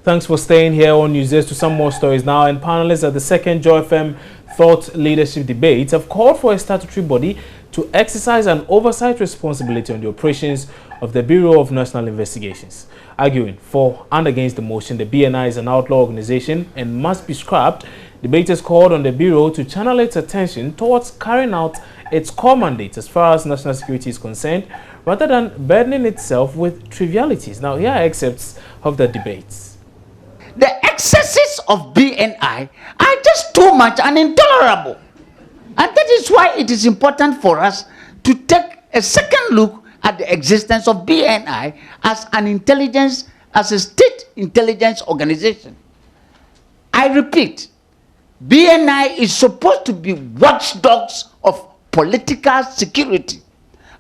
Thanks for staying here on Newsdesk to some more stories now. And panelists at the second Joy FM Thought Leadership Debate have called for a statutory body to exercise an oversight responsibility on the operations of the Bureau of National Investigations. Arguing for and against the motion, the BNI is an outlaw organization and must be scrapped. Debaters called on the Bureau to channel its attention towards carrying out its core mandate as far as national security is concerned, rather than burdening itself with trivialities. Now, here are excerpts of the debates. The excesses of BNI are just too much and intolerable. And that is why it is important for us to take a second look at the existence of BNI as an intelligence, as a state intelligence organization. I repeat, BNI is supposed to be watchdogs of political security.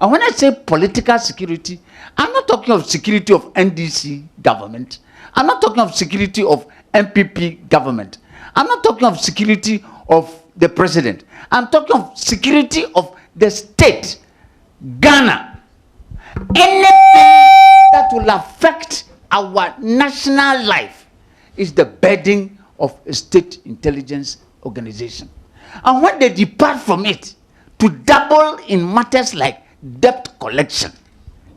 And when I say political security, I'm not talking of security of NDC government. I'm not talking of security of MPP government. I'm not talking of security of the president. I'm talking of security of the state, Ghana. Anything that will affect our national life is the burden of a state intelligence organization. And when they depart from it to dabble in matters like debt collection,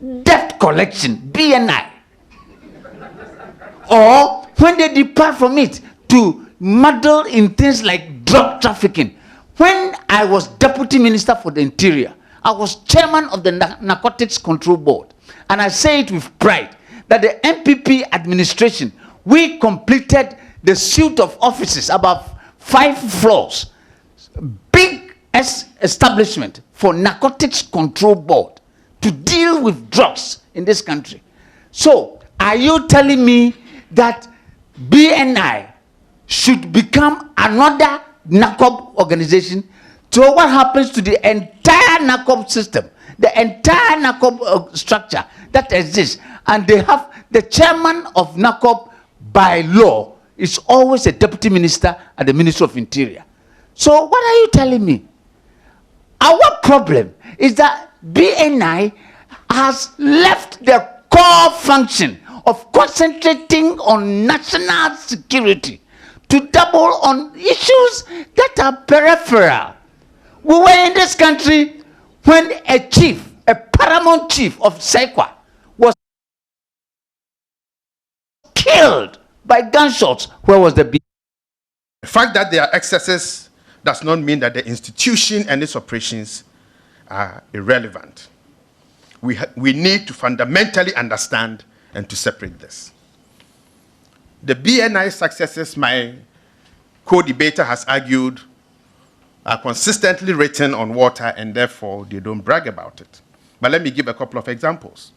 BNI, or when they depart from it to meddle in things like drug trafficking. When I was Deputy Minister for the Interior, I was Chairman of the Narcotics Control Board, and I say it with pride that the MPP administration, we completed the suite of offices, about 5 floors, big establishment for Narcotics Control Board to deal with drugs in this country. So, are you telling me that BNI should become another NACOB organization? So what happens to the entire NACOB system, the entire NACOB structure that exists? And they have the chairman of NACOB by law is always a deputy minister at the Ministry of Interior. So what are you telling me? Our problem is that BNI has left the core function of concentrating on national security to double on issues that are peripheral. We were in this country when a chief, a paramount chief of Sekwa, was killed by gunshots. Where was the B? The fact that there are excesses does not mean that the institution and its operations are irrelevant. We need to fundamentally understand and to separate this. The BNI successes, my co-debater has argued, are consistently written on water and therefore they don't brag about it. But let me give a couple of examples.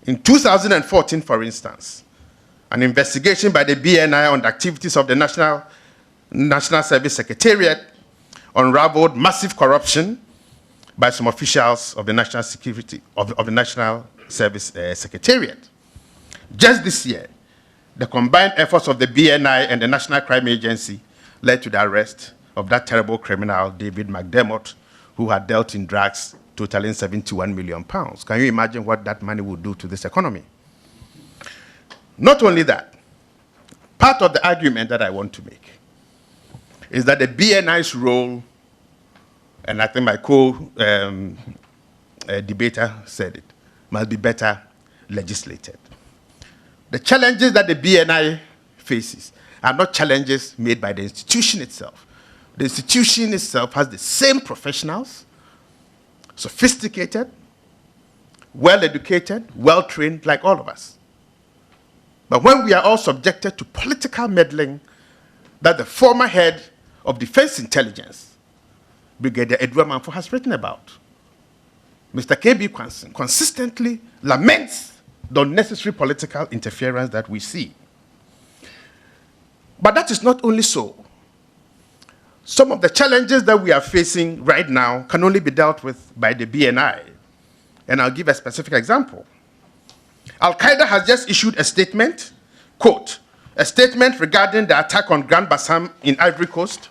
In 2014, for instance, an investigation by the BNI on the activities of the National Service Secretariat unraveled massive corruption by some officials of the National Security of the National Service Secretariat. Just this year, the combined efforts of the BNI and the National Crime Agency led to the arrest of that terrible criminal, David McDermott, who had dealt in drugs totaling £71 million. Can you imagine what that money would do to this economy? Not only that, part of the argument that I want to make is that the BNI's role, and I think my co-debater said it, must be better legislated. The challenges that the BNI faces are not challenges made by the institution itself. The institution itself has the same professionals, sophisticated, well-educated, well-trained, like all of us. But when we are all subjected to political meddling that the former head of Defense Intelligence, Brigadier Edward Manfo, has written about, Mr. K.B. Kwanson consistently laments the unnecessary political interference that we see. But that is not only so. Some of the challenges that we are facing right now can only be dealt with by the BNI. And I'll give a specific example. Al-Qaeda has just issued a statement, quote, a statement regarding the attack on Grand Bassam in Ivory Coast,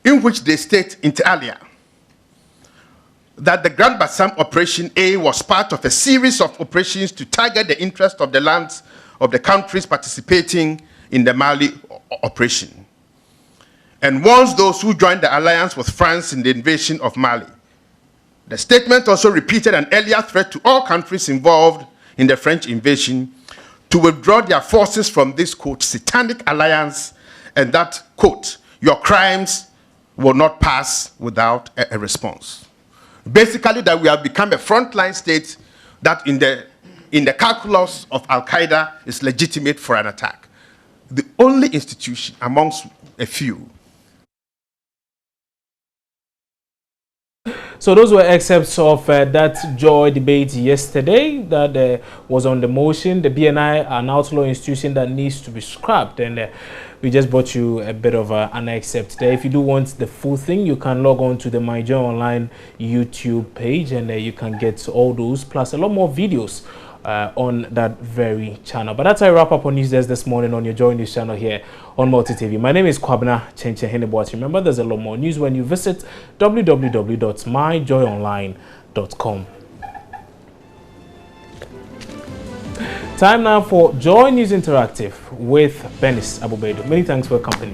in which they state inter alia, that the Grand Bassam Operation A was part of a series of operations to target the interest of the lands of the countries participating in the Mali operation, and warns those who joined the alliance with France in the invasion of Mali. The statement also repeated an earlier threat to all countries involved in the French invasion to withdraw their forces from this, quote, satanic alliance, and that, quote, your crimes will not pass without a response. Basically, that we have become a frontline state that in the calculus of Al-Qaeda is legitimate for an attack. The only institution amongst a few. So those were excerpts of that joy debate yesterday that was on the motion, the BNI, an outlaw institution that needs to be scrapped. And we just brought you a bit of an excerpt there. If you do want the full thing, you can log on to the My Joy Online YouTube page, and you can get all those, plus a lot more videos on that very channel. But that's how I wrap up on News Desk this morning on your Joy News channel here on Multi TV. My name is Kwabena Chenchen Heneboat. Remember, there's a lot more news when you visit www.myjoyonline.com. Time now for Joy News Interactive with Benis Abubedo. Many thanks for your company.